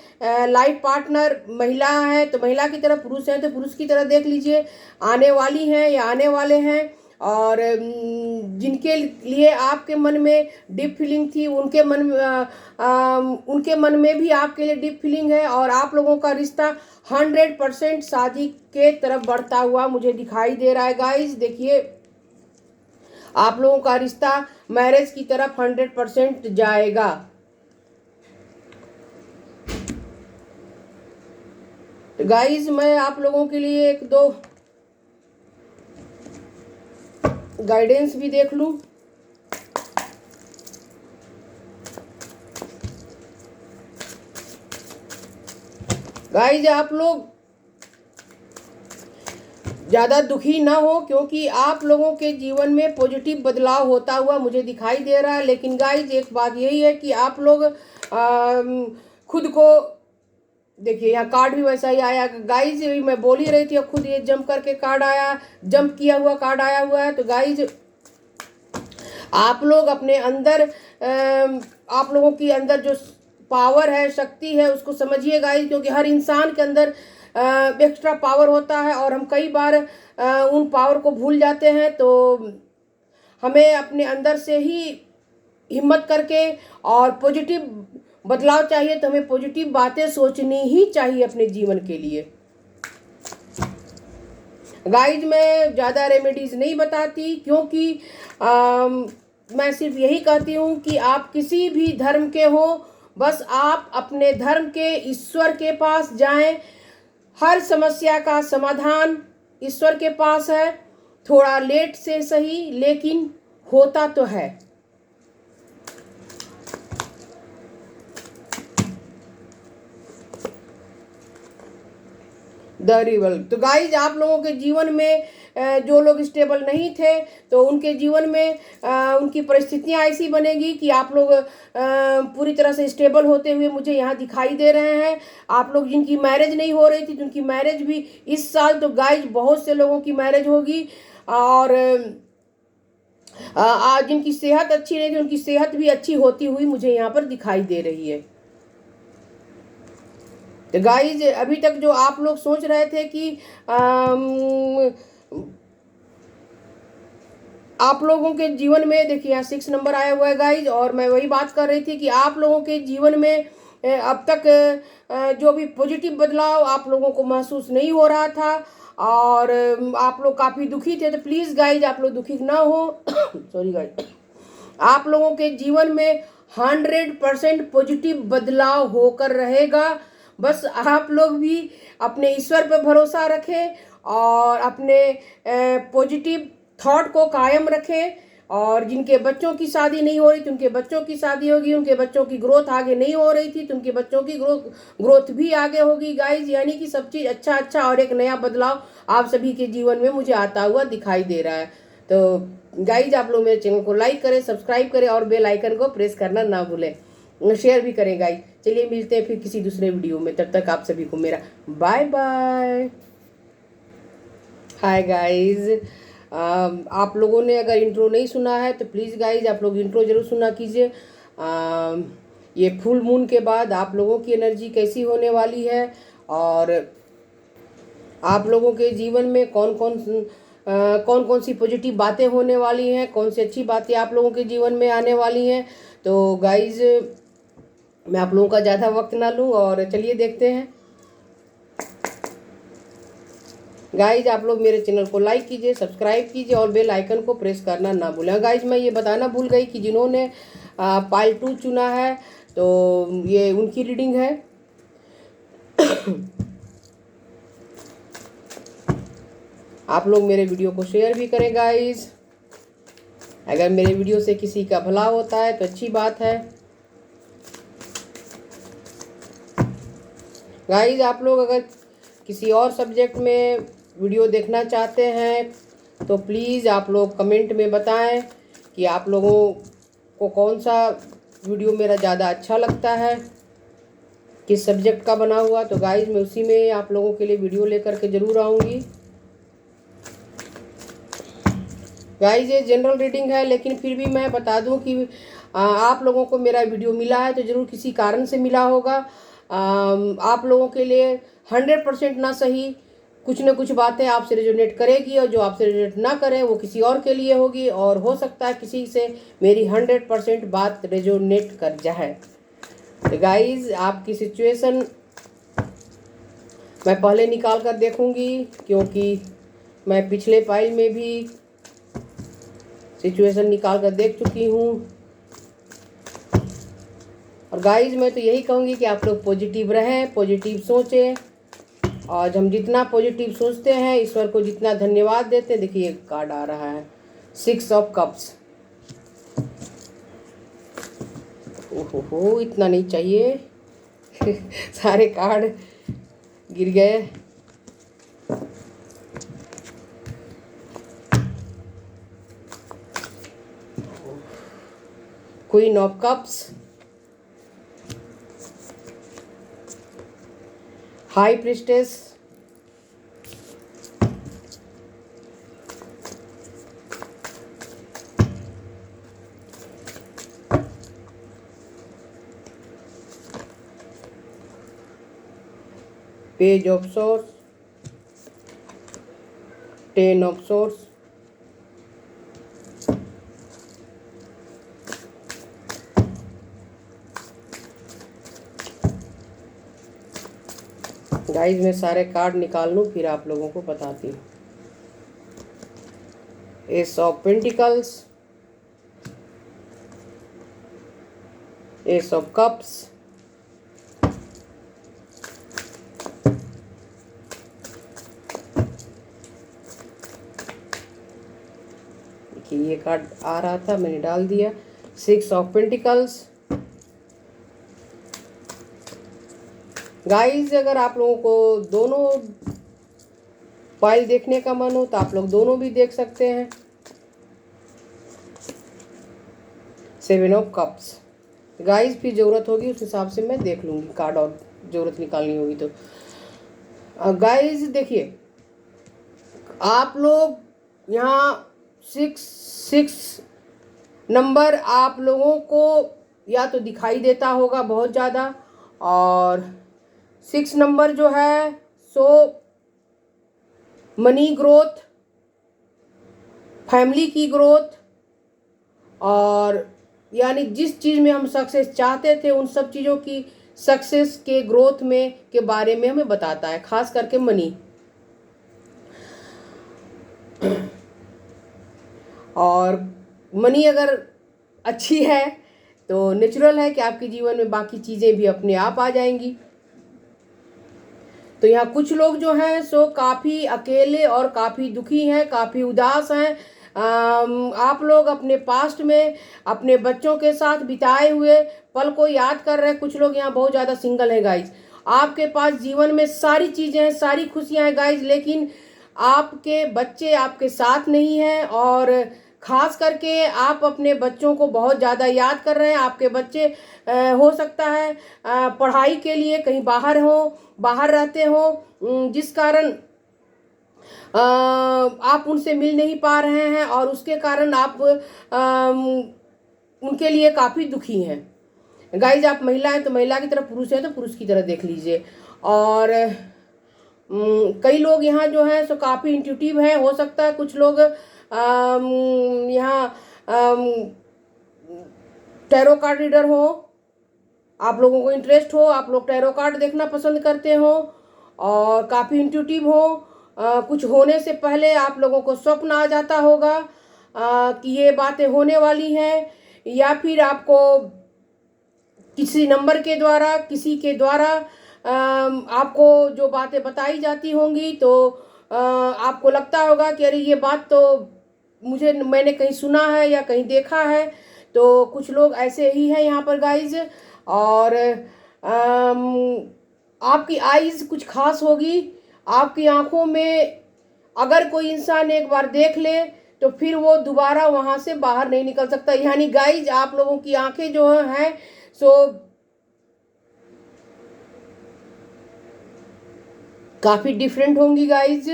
लाइफ पार्टनर महिला हैं, तो महिला की तरह पुरुष हैं तो पुरुष की तरह देख लीजिए, आने वाली हैं या आने वाले हैं। और जिनके लिए आपके मन में डीप फीलिंग थी, उनके मन में भी आपके लिए डीप फीलिंग है। और आप लोगों का रिश्ता 100% शादी के तरफ बढ़ता हुआ मुझे दिखाई दे रहा है गाइज। देखिए आप लोगों का रिश्ता मैरिज की तरफ 100% जाएगा। तो गाइज मैं आप लोगों के लिए एक दो गाइडेंस भी देख लूं। गाइज आप लोग ज़्यादा दुखी ना हो, क्योंकि आप लोगों के जीवन में पॉजिटिव बदलाव होता हुआ मुझे दिखाई दे रहा है। लेकिन गाइज एक बात यही है कि आप लोग खुद को, देखिए यहाँ कार्ड भी वैसा ही आया गाइज, मैं बोल ही रही थी, खुद ये जंप करके कार्ड आया, जंप किया हुआ कार्ड आया हुआ है। तो गाइज आप लोग अपने अंदर, आप लोगों की अंदर जो पावर है, शक्ति है, उसको समझिए गाइज। क्योंकि हर इंसान के अंदर एक्स्ट्रा पावर होता है और हम कई बार उन पावर को भूल जाते हैं। तो हमें अपने अंदर से ही हिम्मत करके और पॉजिटिव बदलाव चाहिए, तो हमें पॉजिटिव बातें सोचनी ही चाहिए अपने जीवन के लिए। गाइज मैं ज़्यादा रेमेडीज नहीं बताती, क्योंकि मैं सिर्फ यही कहती हूँ कि आप किसी भी धर्म के हो, बस आप अपने धर्म के ईश्वर के पास जाएं। हर समस्या का समाधान ईश्वर के पास है, थोड़ा लेट से सही लेकिन होता तो है। The reveal. तो गाइज आप लोगों के जीवन में जो लोग स्टेबल नहीं थे, तो उनके जीवन में उनकी परिस्थितियां ऐसी बनेगी कि आप लोग पूरी तरह से स्टेबल होते हुए मुझे यहाँ दिखाई दे रहे हैं। आप लोग जिनकी मैरिज नहीं हो रही थी, जिनकी मैरिज भी इस साल, तो गाइज बहुत से लोगों की मैरिज होगी। और जिनकी सेहत अच्छी नहीं थी, उनकी सेहत भी अच्छी होती हुई मुझे यहाँ पर दिखाई दे रही है। तो गाइज अभी तक जो आप लोग सोच रहे थे कि आप लोगों के जीवन में, देखिए यहाँ 6 नंबर आया हुआ है गाइज, और मैं वही बात कर रही थी कि आप लोगों के जीवन में अब तक जो भी पॉजिटिव बदलाव आप लोगों को महसूस नहीं हो रहा था, और आप लोग काफ़ी दुखी थे, तो प्लीज़ गाइज आप लोग दुखी ना हो। सॉरी गाइज, आप लोगों के जीवन में 100% पॉजिटिव बदलाव होकर रहेगा। बस आप लोग भी अपने ईश्वर पर भरोसा रखें और अपने पॉजिटिव थॉट को कायम रखें। और जिनके बच्चों की शादी नहीं हो रही थी उनके बच्चों की शादी होगी, उनके बच्चों की ग्रोथ आगे नहीं हो रही थी तो उनके बच्चों की ग्रोथ भी आगे होगी गाइज। यानी कि सब चीज़ अच्छा अच्छा और एक नया बदलाव आप सभी के जीवन में मुझे आता हुआ दिखाई दे रहा है। तो गाइज आप लोग मेरे चैनल को लाइक करें, सब्सक्राइब करें और बेल आइकन को प्रेस करना ना भूलें, शेयर भी करें गाइज। चलिए मिलते हैं फिर किसी दूसरे वीडियो में, तब तक आप सभी को मेरा बाय बाय। हाय गाइज, आप लोगों ने अगर इंट्रो नहीं सुना है तो प्लीज़ गाइज आप लोग इंट्रो जरूर सुना कीजिए। ये फुल मून के बाद आप लोगों की एनर्जी कैसी होने वाली है और आप लोगों के जीवन में कौन कौन सी पॉजिटिव बातें होने वाली हैं, कौन सी अच्छी बातें आप लोगों के जीवन में आने वाली हैं। तो गाइज मैं आप लोगों का ज़्यादा वक्त ना लूँ और चलिए देखते हैं। गाइज आप लोग मेरे चैनल को लाइक कीजिए, सब्सक्राइब कीजिए और बेल आइकन को प्रेस करना ना भूलें। गाइज मैं ये बताना भूल गई कि जिन्होंने पाइल 2 चुना है तो ये उनकी रीडिंग है। आप लोग मेरे वीडियो को शेयर भी करें गाइज। अगर मेरे वीडियो से किसी का भला होता है तो अच्छी बात है। गाइज आप लोग अगर किसी और सब्जेक्ट में वीडियो देखना चाहते हैं तो प्लीज़ आप लोग कमेंट में बताएं कि आप लोगों को कौन सा वीडियो मेरा ज़्यादा अच्छा लगता है, किस सब्जेक्ट का बना हुआ। तो गाइज मैं उसी में आप लोगों के लिए वीडियो लेकर के ज़रूर आऊँगी। गाइज ये जनरल रीडिंग है, लेकिन फिर भी मैं बता दूं कि आप लोगों को मेरा वीडियो मिला है तो ज़रूर किसी कारण से मिला होगा। आप लोगों के लिए 100% ना सही, कुछ न कुछ बातें आपसे रेजोनेट करेगी और जो आपसे रेजोनेट ना करे वो किसी और के लिए होगी, और हो सकता है किसी से मेरी 100% बात रेजोनेट कर जाए। तो गाइज आपकी सिचुएशन मैं पहले निकाल कर देखूंगी, क्योंकि मैं पिछले पाइल में भी सिचुएशन निकाल कर देख चुकी हूँ। और गाइज मैं तो यही कहूँगी कि आप लोग पॉजिटिव रहें, पॉजिटिव सोचें, और हम जितना पॉजिटिव सोचते हैं ईश्वर को जितना धन्यवाद देते हैं। देखिए एक कार्ड आ रहा है 6 ऑफ कप्स। ओहो इतना नहीं चाहिए। सारे कार्ड गिर गए। Queen of cups, high priestess, page of source, 10 of source, guys मैं सारे कार्ड निकाल लूँ फिर आप लोगों को बताती हूँ। S of pentacles, S of cups, देखिए ये कार्ड आ रहा था मैंने डाल दिया, 6 ऑफ पेंटिकल्स। गाइज अगर आप लोगों को दोनों फाइल देखने का मन हो तो आप लोग दोनों भी देख सकते हैं। 7 ऑफ कप्स। गाइज फिर ज़रूरत होगी उस हिसाब से मैं देख लूँगी कार्ड, और ज़रूरत निकालनी होगी तो। गाइज देखिए आप लोग यहाँ 6 नंबर आप लोगों को या तो दिखाई देता होगा बहुत ज़्यादा, और 6 नंबर जो है सो मनी ग्रोथ, फैमिली की ग्रोथ, और यानी जिस चीज़ में हम सक्सेस चाहते थे उन सब चीज़ों की सक्सेस के ग्रोथ में के बारे में हमें बताता है, खास करके मनी। और मनी अगर अच्छी है तो नेचुरल है कि आपके जीवन में बाकी चीज़ें भी अपने आप आ जाएंगी। तो यहाँ कुछ लोग जो हैं सो काफ़ी अकेले और काफ़ी दुखी हैं, काफ़ी उदास हैं। आप लोग अपने पास्ट में अपने बच्चों के साथ बिताए हुए पल को याद कर रहे हैं। कुछ लोग यहाँ बहुत ज़्यादा सिंगल हैं गाइज। आपके पास जीवन में सारी चीज़ें हैं, सारी खुशियाँ हैं गाइज, लेकिन आपके बच्चे आपके साथ नहीं हैं। और खास करके आप अपने बच्चों को बहुत ज़्यादा याद कर रहे हैं। आपके बच्चे हो सकता है पढ़ाई के लिए कहीं बाहर रहते हो, जिस कारण आप उनसे मिल नहीं पा रहे हैं और उसके कारण आप उनके लिए काफ़ी दुखी हैं। गाइज आप महिला हैं तो महिला की तरह, पुरुष है तो पुरुष की तरह देख लीजिए। और कई लोग यहाँ जो हैं सो काफ़ी इंट्यूटिव हैं। हो सकता है कुछ लोग यहाँ टैरो कार्ड रीडर हो, आप लोगों को इंटरेस्ट हो, आप लोग टैरो कार्ड देखना पसंद करते हो और काफ़ी इंट्यूटिव हो। कुछ होने से पहले आप लोगों को स्वप्न आ जाता होगा कि ये बातें होने वाली हैं, या फिर आपको किसी नंबर के द्वारा, किसी के द्वारा आपको जो बातें बताई जाती होंगी तो आपको लगता होगा कि अरे ये बात तो मैंने कहीं सुना है या कहीं देखा है। तो कुछ लोग ऐसे ही हैं यहाँ पर गाइज। और आपकी आईज कुछ खास होगी। आपकी आंखों में अगर कोई इंसान एक बार देख ले तो फिर वो दोबारा वहाँ से बाहर नहीं निकल सकता। यानी गाइज आप लोगों की आंखें जो हैं सो काफ़ी डिफरेंट होंगी गाइज।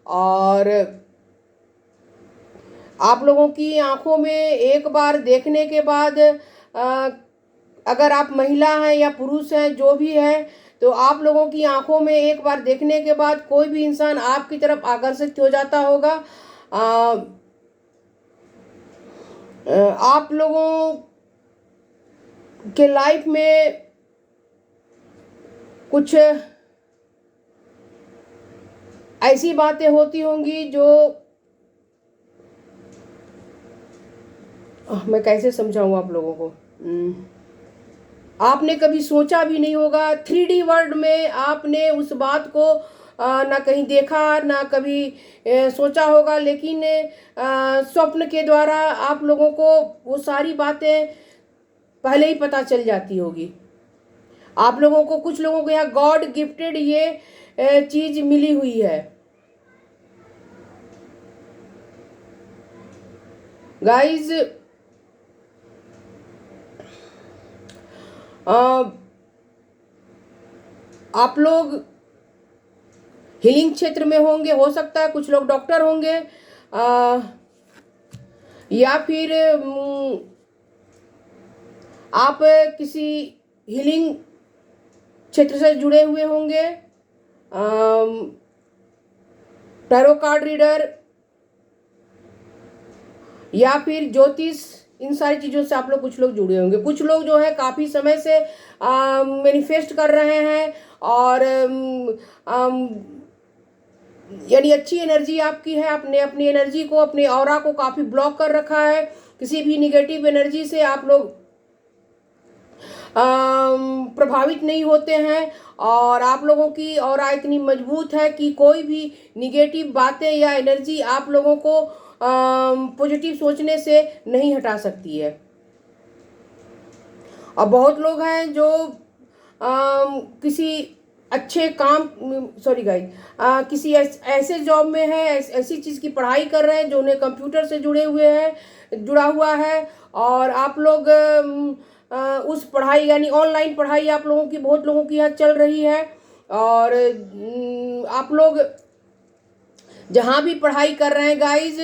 और आप लोगों की आंखों में एक बार देखने के बाद अगर आप महिला हैं या पुरुष हैं जो भी है, तो आप लोगों की आंखों में एक बार देखने के बाद कोई भी इंसान आपकी तरफ आकर्षित हो जाता होगा। आप लोगों के लाइफ में कुछ ऐसी बातें होती होंगी जो मैं कैसे समझाऊं आप लोगों को, आपने कभी सोचा भी नहीं होगा। 3D वर्ल्ड में आपने उस बात को ना कहीं देखा ना कभी सोचा होगा, लेकिन स्वप्न के द्वारा आप लोगों को वो सारी बातें पहले ही पता चल जाती होगी। आप लोगों को, कुछ लोगों को यहाँ गॉड गिफ्टेड ये चीज मिली हुई है गाइज। आप लोग हीलिंग क्षेत्र में होंगे, हो सकता है कुछ लोग डॉक्टर होंगे, या फिर आप किसी हीलिंग क्षेत्र से जुड़े हुए होंगे, टैरो कार्ड रीडर या फिर ज्योतिष, इन सारी चीज़ों से आप लोग, कुछ लोग जुड़े होंगे। कुछ लोग जो है काफ़ी समय से मैनिफेस्ट कर रहे हैं और यानी अच्छी एनर्जी आपकी है। आपने अपनी एनर्जी को, अपने ऑरा को काफ़ी ब्लॉक कर रखा है। किसी भी निगेटिव एनर्जी से आप लोग प्रभावित नहीं होते हैं और आप लोगों की ऑरा इतनी मजबूत है कि कोई भी निगेटिव बातें या एनर्जी आप लोगों को पॉजिटिव सोचने से नहीं हटा सकती है। और बहुत लोग हैं जो किसी अच्छे काम, सॉरी गाइस, किसी ऐसे जॉब में है, ऐसी चीज़ की पढ़ाई कर रहे हैं जो उन्हें कंप्यूटर से जुड़ा हुआ है। और आप लोग उस पढ़ाई यानी ऑनलाइन पढ़ाई आप लोगों की, बहुत लोगों की यहाँ चल रही है। और आप लोग जहाँ भी पढ़ाई कर रहे हैं गाइज,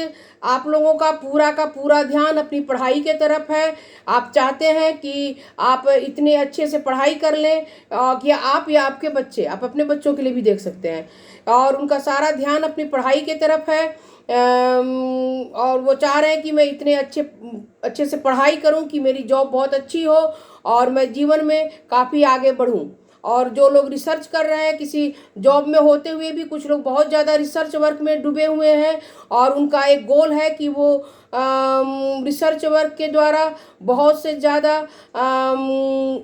आप लोगों का पूरा ध्यान अपनी पढ़ाई के तरफ है। आप चाहते हैं कि आप इतने अच्छे से पढ़ाई कर लें कि आप या आपके बच्चे, आप अपने बच्चों के लिए भी देख सकते हैं, और उनका सारा ध्यान अपनी पढ़ाई के तरफ है। और वो चाह रहे हैं कि मैं इतने अच्छे से पढ़ाई करूं कि मेरी जॉब बहुत अच्छी हो और मैं जीवन में काफ़ी आगे बढ़ूं। और जो लोग रिसर्च कर रहे हैं, किसी जॉब में होते हुए भी कुछ लोग बहुत ज़्यादा रिसर्च वर्क में डूबे हुए हैं और उनका एक गोल है कि वो रिसर्च वर्क के द्वारा बहुत से ज़्यादा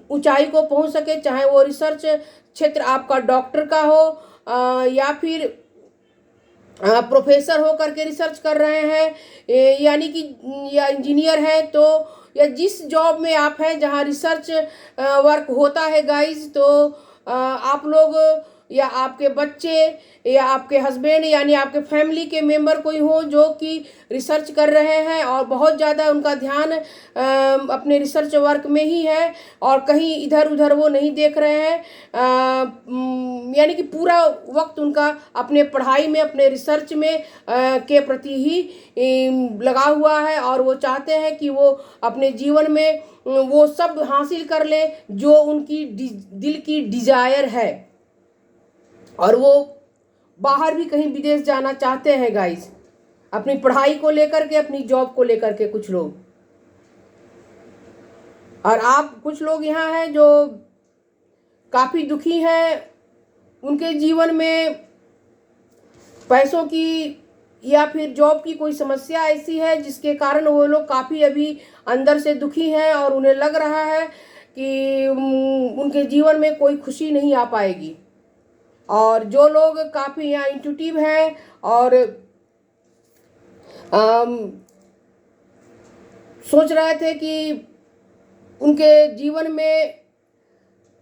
ऊंचाई को पहुंच सके, चाहे वो रिसर्च क्षेत्र आपका डॉक्टर का हो या फिर प्रोफेसर हो करके रिसर्च कर रहे हैं, यानी कि या इंजीनियर है, तो या जिस जॉब में आप हैं जहां रिसर्च वर्क होता है गाइस, तो आप लोग या आपके बच्चे या आपके हस्बैंड यानी आपके फैमिली के मेंबर कोई हो जो कि रिसर्च कर रहे हैं और बहुत ज़्यादा उनका ध्यान अपने रिसर्च वर्क में ही है और कहीं इधर उधर वो नहीं देख रहे हैं, यानी कि पूरा वक्त उनका अपने पढ़ाई में, अपने रिसर्च में के प्रति ही लगा हुआ है और वो चाहते हैं कि वो अपने जीवन में वो सब हासिल कर ले जो उनकी दिल की डिजायर है और वो बाहर भी कहीं विदेश जाना चाहते हैं गाइस, अपनी पढ़ाई को लेकर के, अपनी जॉब को लेकर के कुछ लोग। और आप कुछ लोग यहाँ हैं जो काफ़ी दुखी हैं, उनके जीवन में पैसों की या फिर जॉब की कोई समस्या ऐसी है जिसके कारण वो लोग काफ़ी अभी अंदर से दुखी हैं और उन्हें लग रहा है कि उनके जीवन में कोई खुशी नहीं आ पाएगी। और जो लोग काफ़ी यहाँ इंट्यूटिव हैं और सोच रहे थे कि उनके जीवन में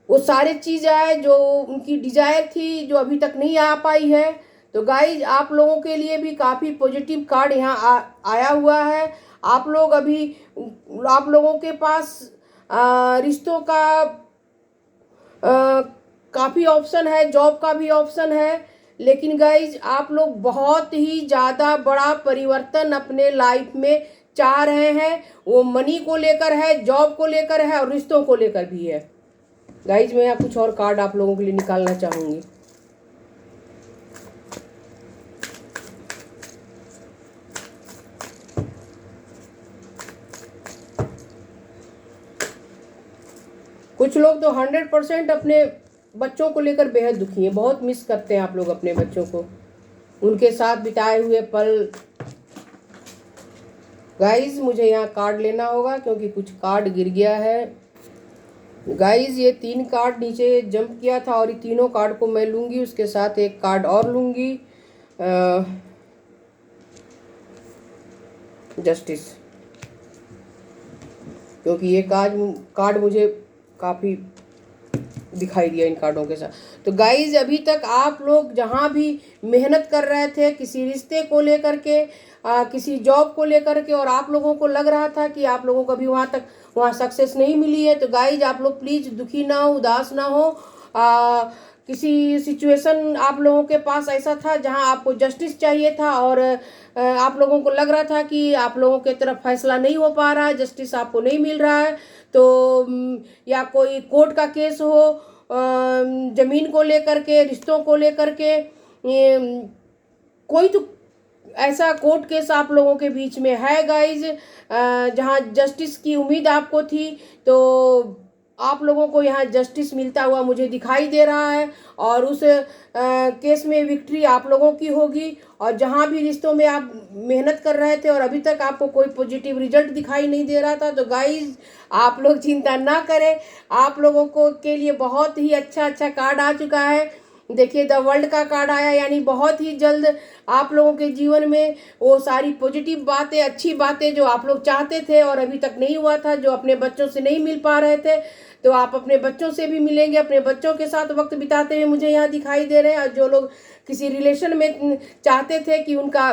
वो सारे चीज़ आए जो उनकी डिजायर थी, जो अभी तक नहीं आ पाई है, तो गाइज आप लोगों के लिए भी काफ़ी पॉजिटिव कार्ड यहाँ आया हुआ है। आप लोग अभी, आप लोगों के पास रिश्तों का काफ़ी ऑप्शन है, जॉब का भी ऑप्शन है, लेकिन गाइज आप लोग बहुत ही ज़्यादा बड़ा परिवर्तन अपने लाइफ में चाह रहे हैं। वो मनी को लेकर है, जॉब को लेकर है और रिश्तों को लेकर भी है। गाइज मैं यहाँ कुछ और कार्ड आप लोगों के लिए निकालना चाहूँगी। कुछ लोग तो 100% अपने बच्चों को लेकर बेहद दुखी हैं, बहुत मिस करते हैं आप लोग अपने बच्चों को, उनके साथ बिताए हुए पल। गाइज मुझे यहाँ कार्ड लेना होगा क्योंकि कुछ कार्ड गिर गया है। गाइज ये 3 कार्ड नीचे जंप किया था और ये तीनों कार्ड को मैं लूँगी, उसके साथ एक कार्ड और लूँगी, जस्टिस, क्योंकि ये कार्ड मुझे काफ़ी दिखाई दिया इन कार्डों के साथ। तो गाइज अभी तक आप लोग जहाँ भी मेहनत कर रहे थे किसी रिश्ते को लेकर के, किसी जॉब को लेकर के, और आप लोगों को लग रहा था कि आप लोगों को अभी वहाँ सक्सेस नहीं मिली है, तो गाइज आप लोग प्लीज़ दुखी ना हो, उदास ना हो। किसी सिचुएशन आप लोगों के पास ऐसा था जहां आपको जस्टिस चाहिए था और आप लोगों को लग रहा था कि आप लोगों के तरफ फैसला नहीं हो पा रहा है, जस्टिस आपको नहीं मिल रहा है, तो या कोई कोर्ट का केस हो, ज़मीन को लेकर के, रिश्तों को लेकर के, कोई तो ऐसा कोर्ट केस आप लोगों के बीच में है गाइज, जहां जस्टिस की उम्मीद आपको थी, तो आप लोगों को यहाँ जस्टिस मिलता हुआ मुझे दिखाई दे रहा है और उस केस में विक्ट्री आप लोगों की होगी। और जहाँ भी रिश्तों में आप मेहनत कर रहे थे और अभी तक आपको कोई पॉजिटिव रिजल्ट दिखाई नहीं दे रहा था, तो गाइज आप लोग चिंता ना करें, आप लोगों को के लिए बहुत ही अच्छा कार्ड आ चुका है। देखिए द वर्ल्ड का कार्ड आया, यानी बहुत ही जल्द आप लोगों के जीवन में वो सारी पॉजिटिव बातें, अच्छी बातें जो आप लोग चाहते थे और अभी तक नहीं हुआ था, जो अपने बच्चों से नहीं मिल पा रहे थे, तो आप अपने बच्चों से भी मिलेंगे, अपने बच्चों के साथ वक्त बिताते हुए मुझे यहाँ दिखाई दे रहे हैं। और जो लोग किसी रिलेशन में चाहते थे कि उनका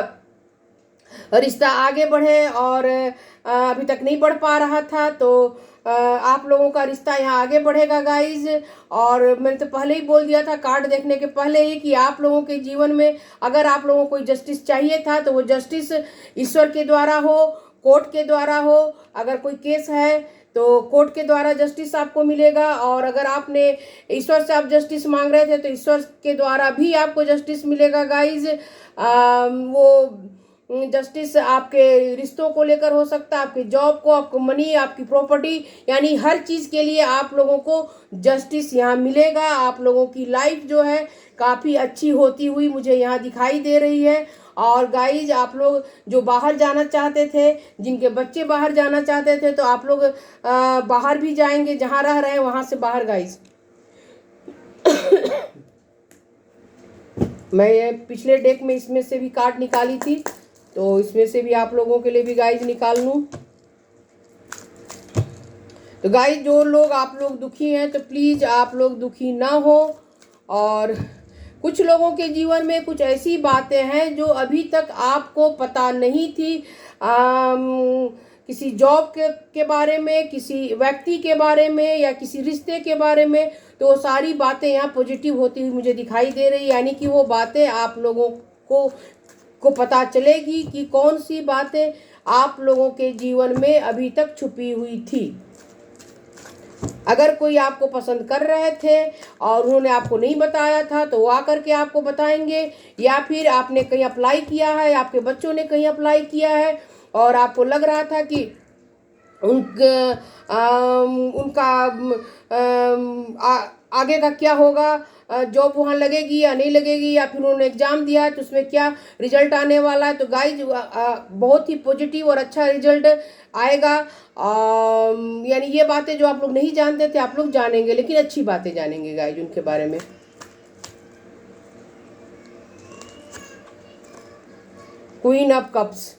रिश्ता आगे बढ़े और अभी तक नहीं बढ़ पा रहा था, तो आप लोगों का रिश्ता यहाँ आगे बढ़ेगा गाइज। और मैंने तो पहले ही बोल दिया था कार्ड देखने के पहले ही कि आप लोगों के जीवन में अगर आप लोगों को कोई जस्टिस चाहिए था तो वो जस्टिस ईश्वर के द्वारा हो, कोर्ट के द्वारा हो। अगर कोई केस है तो कोर्ट के द्वारा जस्टिस आपको मिलेगा, और अगर आपने ईश्वर से आप जस्टिस मांग रहे थे तो ईश्वर के द्वारा भी आपको जस्टिस मिलेगा गाइज। वो जस्टिस आपके रिश्तों को लेकर हो सकता है, आपके जॉब को, आपको मनी, आपकी प्रॉपर्टी, यानी हर चीज़ के लिए आप लोगों को जस्टिस यहाँ मिलेगा। आप लोगों की लाइफ जो है काफ़ी अच्छी होती हुई मुझे यहाँ दिखाई दे रही है। और गाइज आप लोग जो बाहर जाना चाहते थे, जिनके बच्चे बाहर जाना चाहते थे, तो आप लोग बाहर भी जाएंगे, जहाँ रह रहे हैं वहाँ से बाहर गाइज। मैं ये पिछले डेक में इसमें से भी कार्ड निकाली थी, तो इसमें से भी आप लोगों के लिए भी गाइज निकाल लूँ। तो गाइज जो लोग आप लोग दुखी हैं, तो प्लीज़ आप लोग दुखी ना हो। और कुछ लोगों के जीवन में कुछ ऐसी बातें हैं जो अभी तक आपको पता नहीं थी, किसी जॉब के बारे में, किसी व्यक्ति के बारे में, या किसी रिश्ते के बारे में, तो वो सारी बातें यहाँ पॉजिटिव होती हुई मुझे दिखाई दे रही है। यानी कि वो बातें आप लोगों को पता चलेगी कि कौन सी बातें आप लोगों के जीवन में अभी तक छुपी हुई थी। अगर कोई आपको पसंद कर रहे थे और उन्होंने आपको नहीं बताया था, तो वो आकर के आपको बताएंगे। या फिर आपने कहीं अप्लाई किया है, आपके बच्चों ने कहीं अप्लाई किया है और आपको लग रहा था कि उनका आगे का क्या होगा, जॉब वहाँ लगेगी या नहीं लगेगी, या फिर उन्होंने एग्ज़ाम दिया है तो उसमें क्या रिजल्ट आने वाला है। तो गाइज बहुत ही पॉजिटिव और अच्छा रिजल्ट आएगा। यानी ये बातें जो आप लोग नहीं जानते थे, आप लोग जानेंगे, लेकिन अच्छी बातें जानेंगे गाइज उनके बारे में। क्वीन ऑफ कप्स,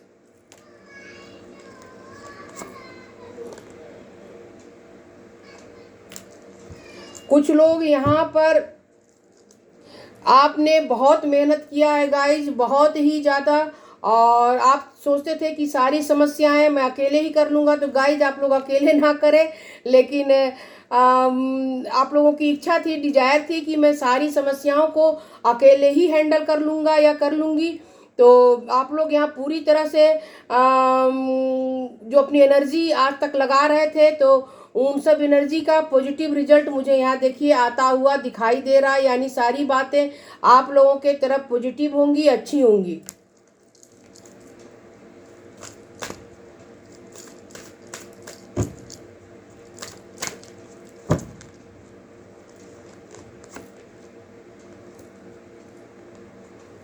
कुछ लोग यहाँ पर आपने बहुत मेहनत किया है गाइज, बहुत ही ज़्यादा, और आप सोचते थे कि सारी समस्याएं मैं अकेले ही कर लूँगा। तो गाइज आप लोग अकेले ना करें, लेकिन आप लोगों की इच्छा थी, डिजायर थी कि मैं सारी समस्याओं को अकेले ही हैंडल कर लूँगा या कर लूँगी। तो आप लोग यहाँ पूरी तरह से जो अपनी एनर्जी आज तक लगा रहे थे, तो उन सब एनर्जी का पॉजिटिव रिजल्ट मुझे यहाँ देखिए आता हुआ दिखाई दे रहा है। यानी सारी बातें आप लोगों के तरफ पॉजिटिव होंगी, अच्छी होंगी।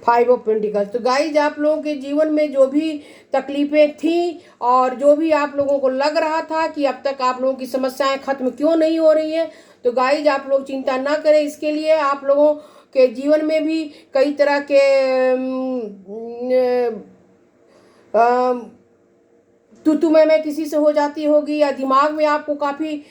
फाइव ऑफ पेंटिकल्स, तो गाइज आप लोगों के जीवन में जो भी तकलीफें थी और जो भी आप लोगों को लग रहा था कि अब तक आप लोगों की समस्याएं खत्म क्यों नहीं हो रही हैं, तो गाइज आप लोग चिंता ना करें। इसके लिए आप लोगों के जीवन में भी कई तरह के तू मैं किसी से हो जाती होगी, या दिमाग में आपको काफ़ी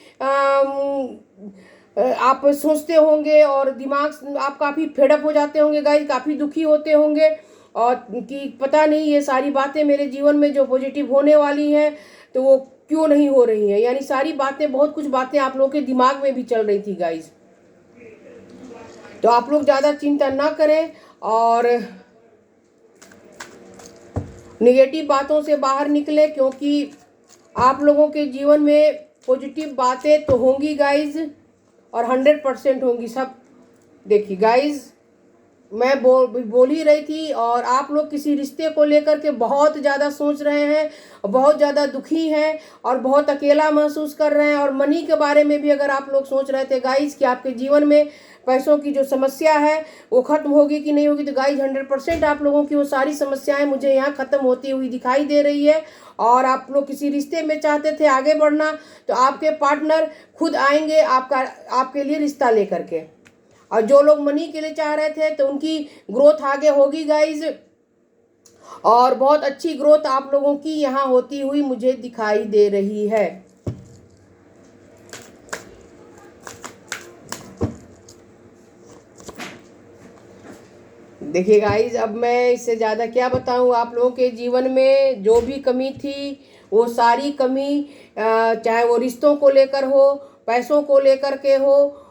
आप सोचते होंगे और दिमाग आप काफ़ी फेडअप हो जाते होंगे गाइज, काफ़ी दुखी होते होंगे, और कि पता नहीं ये सारी बातें मेरे जीवन में जो पॉजिटिव होने वाली हैं तो वो क्यों नहीं हो रही हैं। यानी सारी बातें, बहुत कुछ बातें आप लोगों के दिमाग में भी चल रही थी गाइज। तो आप लोग ज़्यादा चिंता ना करें और नेगेटिव बातों से बाहर निकले, क्योंकि आप लोगों के जीवन में पॉजिटिव बातें तो होंगी गाइज, और 100% होंगी सब। देखिए गाइज, मैं बोल ही रही थी, और आप लोग किसी रिश्ते को लेकर के बहुत ज़्यादा सोच रहे हैं, बहुत ज़्यादा दुखी हैं और बहुत अकेला महसूस कर रहे हैं। और मनी के बारे में भी अगर आप लोग सोच रहे थे गाइज कि आपके जीवन में पैसों की जो समस्या है वो खत्म होगी कि नहीं होगी, तो गाइज 100% आप लोगों की वो सारी समस्याएं मुझे यहाँ ख़त्म होती हुई दिखाई दे रही है। और आप लोग किसी रिश्ते में चाहते थे आगे बढ़ना, तो आपके पार्टनर खुद आएंगे आपके लिए रिश्ता लेकर के। और जो लोग मनी के लिए चाह रहे थे, तो उनकी ग्रोथ आगे होगी गाइज, और बहुत अच्छी ग्रोथ आप लोगों की यहाँ होती हुई मुझे दिखाई दे रही है। देखिए गाइज, अब मैं इससे ज़्यादा क्या बताऊँ। आप लोगों के जीवन में जो भी कमी थी, वो सारी कमी, चाहे वो रिश्तों को लेकर हो, पैसों को लेकर के हो,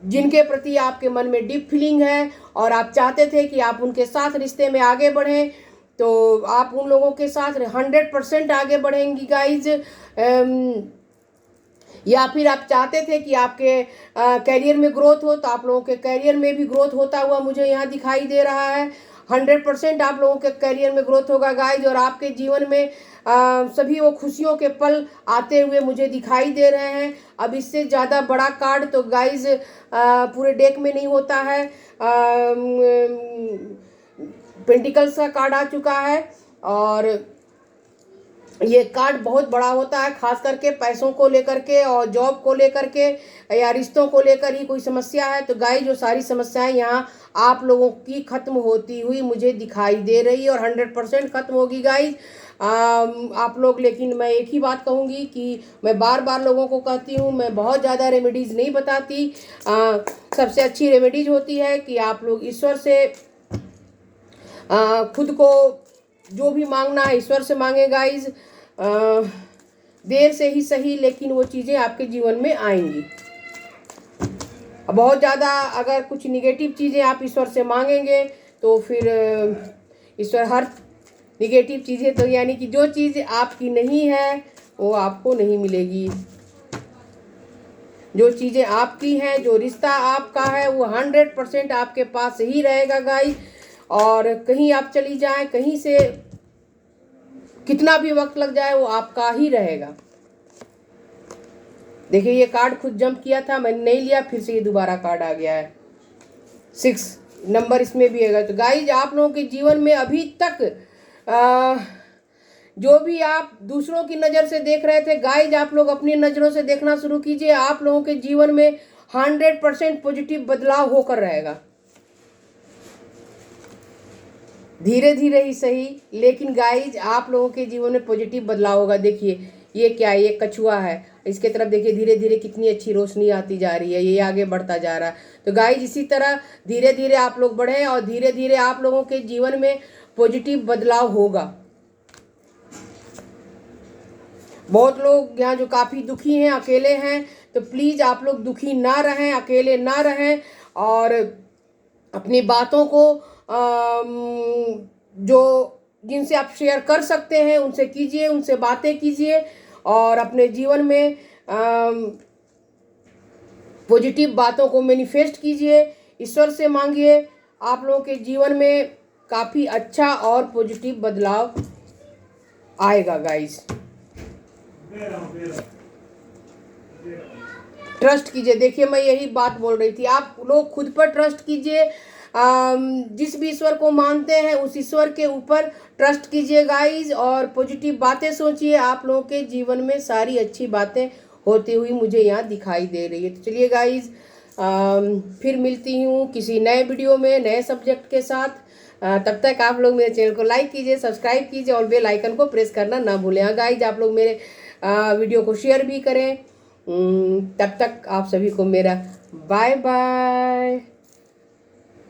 जिनके प्रति आपके मन में डीप फीलिंग है और आप चाहते थे कि आप उनके साथ रिश्ते में आगे बढ़ें, तो आप उन लोगों के साथ 100% आगे बढ़ेंगी गाइज। या फिर आप चाहते थे कि आपके कैरियर में ग्रोथ हो, तो आप लोगों के कैरियर में भी ग्रोथ होता हुआ मुझे यहाँ दिखाई दे रहा है। 100% आप लोगों के करियर में ग्रोथ होगा गाइज, और आपके जीवन में सभी वो खुशियों के पल आते हुए मुझे दिखाई दे रहे हैं। अब इससे ज़्यादा बड़ा कार्ड तो गाइज पूरे डेक में नहीं होता है। पेंटिकल्स का कार्ड आ चुका है, और ये कार्ड बहुत बड़ा होता है, खास करके पैसों को लेकर के और जॉब को लेकर के या रिश्तों को लेकर ही कोई समस्या है। तो गाइस जो सारी समस्याएं यहाँ आप लोगों की खत्म होती हुई मुझे दिखाई दे रही है, और 100% खत्म होगी गाइस। आप लोग, लेकिन मैं एक ही बात कहूँगी कि मैं बार बार लोगों को कहती हूँ, मैं बहुत ज़्यादा रेमेडीज़ नहीं बताती। सबसे अच्छी रेमेडीज होती है कि आप लोग ईश्वर से खुद को जो भी मांगना है ईश्वर से मांगे गाइज। देर से ही सही, लेकिन वो चीज़ें आपके जीवन में आएंगी। बहुत ज़्यादा अगर कुछ निगेटिव चीज़ें आप ईश्वर से मांगेंगे तो फिर ईश्वर हर निगेटिव चीज़ें, तो यानी कि जो चीज़ आपकी नहीं है वो आपको नहीं मिलेगी। जो चीज़ें आपकी हैं, जो रिश्ता आपका है, वो 100% आपके पास ही रहेगा गाइस। और कहीं आप चली जाएं, कहीं से कितना भी वक्त लग जाए, वो आपका ही रहेगा। देखिए ये कार्ड खुद जंप किया था, मैंने नहीं लिया, फिर से ये दोबारा कार्ड आ गया है। 6 नंबर इसमें भी है। तो गाइज आप लोगों के जीवन में अभी तक जो भी आप दूसरों की नज़र से देख रहे थे, गाइज आप लोग अपनी नज़रों से देखना शुरू कीजिए। आप लोगों के जीवन में 100% पॉजिटिव बदलाव होकर रहेगा। धीरे धीरे ही सही, लेकिन गाइज आप लोगों के जीवन में पॉजिटिव बदलाव होगा। देखिए ये क्या है, ये कछुआ है, इसके तरफ देखिए धीरे धीरे कितनी अच्छी रोशनी आती जा रही है, ये आगे बढ़ता जा रहा है। तो गाइज इसी तरह धीरे धीरे आप लोग बढ़ें, और धीरे धीरे आप लोगों के जीवन में पॉजिटिव बदलाव होगा। बहुत लोग यहाँ जो काफ़ी दुखी हैं, अकेले हैं, तो प्लीज़ आप लोग दुखी ना रहें, अकेले ना रहें, और अपनी बातों को जो जिनसे आप शेयर कर सकते हैं उनसे कीजिए, उनसे बातें कीजिए, और अपने जीवन में पॉजिटिव बातों को मैनिफेस्ट कीजिए, ईश्वर से मांगिए। आप लोगों के जीवन में काफ़ी अच्छा और पॉजिटिव बदलाव आएगा गाइस। ट्रस्ट कीजिए। देखिए मैं यही बात बोल रही थी, आप लोग खुद पर ट्रस्ट कीजिए। जिस भी ईश्वर को मानते हैं उस ईश्वर के ऊपर ट्रस्ट कीजिए गाइज, और पॉजिटिव बातें सोचिए। आप लोगों के जीवन में सारी अच्छी बातें होती हुई मुझे यहाँ दिखाई दे रही है। तो चलिए गाइज फिर मिलती हूँ किसी नए वीडियो में नए सब्जेक्ट के साथ। तब तक आप लोग मेरे चैनल को लाइक कीजिए, सब्सक्राइब कीजिए, और बेल आइकन को प्रेस करना ना भूलें। हाँ गाइज आप लोग मेरे वीडियो को शेयर भी करें। तब तक आप सभी को मेरा बाय बाय।